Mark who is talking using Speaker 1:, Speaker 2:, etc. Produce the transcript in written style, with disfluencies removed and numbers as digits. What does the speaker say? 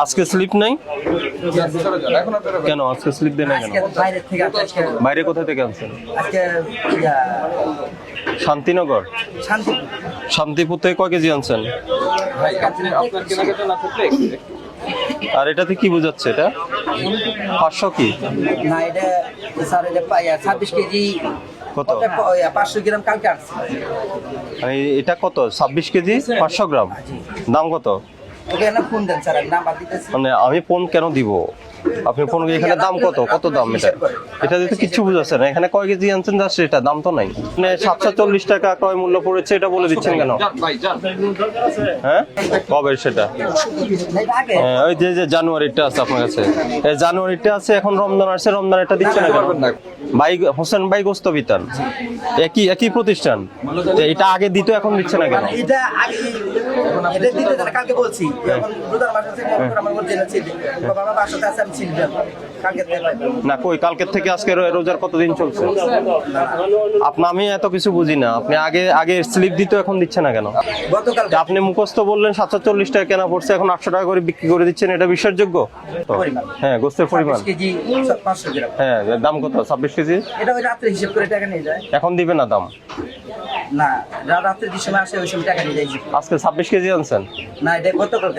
Speaker 1: আজকে স্লিপ নাই কেন? আজকে স্লিপ দেয় না কেন? বাইরে কোথা থেকে আনছেন? শান্তিনগর, শান্তিপুর থেকে কয় কেজি আনছেন? আর এটাতে কি বোঝাচ্ছে? এটা 500 কি
Speaker 2: না, এটা স্যার এটা 26 কেজি
Speaker 1: কত?
Speaker 2: 500 গ্রাম কালকে আসছে।
Speaker 1: এটা কত? 26 কেজি 500 গ্রাম। দাম কত?
Speaker 2: ওকে না ফোন দেন স্যার, আমি নাম্বার দিতেছি।
Speaker 1: মানে আমি ফোন কেন দিব? আপনি ফোন এখানে দাম কত? কত দাম এটা? এটা দিতে কিচ্ছু বুঝাচ্ছে না। এখানে কয় কেজি আনছেন যা সেটা দাম তো নাই। মানে 740 টাকা ক্রয় মূল্য পড়েছে, এটা বলে দিচ্ছেন কেন? হ্যাঁ, কবে সেটা? ওই যে যে জানুয়ারিটা আছে আপনার কাছে, এই জানুয়ারিটা আছে। এখন রমজান আসছে, রমজানেরটা দিচ্ছেন না কেন? ভাই হোসেন ভাই গোস্ত বিতান একই প্রতিষ্ঠান, তো এটা আগে দিত, এখন দিচ্ছে না কেন?
Speaker 2: এটা আগে এটা দিতে জানা কালকে বলছি, এখন রোজার মাস আছে, আমার মধ্যে আছে বাবা বাসাতে আছে, আমি ছিল কালকে থেকে
Speaker 1: না কই, কালকের থেকে আজকে রোজার কতদিন চলছে? আমি এত কিছু বুঝি না। আপনি আগে স্লিপ দিত, এখন দিচ্ছে না কেন?
Speaker 2: গতকাল
Speaker 1: আপনি মুখস্থ বললেন 740 টাকা কেনা পড়ছে, এখন 800 টাকা করে বিক্রি করে দিচ্ছেন, এটা বিশ্বাসযোগ্য? হ্যাঁ, গোস্তের পরিমাণ।
Speaker 2: 26 কেজি 500 গ্রাম।
Speaker 1: হ্যাঁ, দাম কত? 26 কেজি।
Speaker 2: এটা ওই রাত্রে হিসাব করে টাকা নিয়ে যায়।
Speaker 1: এখন দিবে না দাম?
Speaker 2: না, রাত্রে যে সময় আসে ওই সময় টাকা নিয়ে যায়।
Speaker 1: আজকে 26 কেজি আনছেন?
Speaker 2: না, এটা গতকাল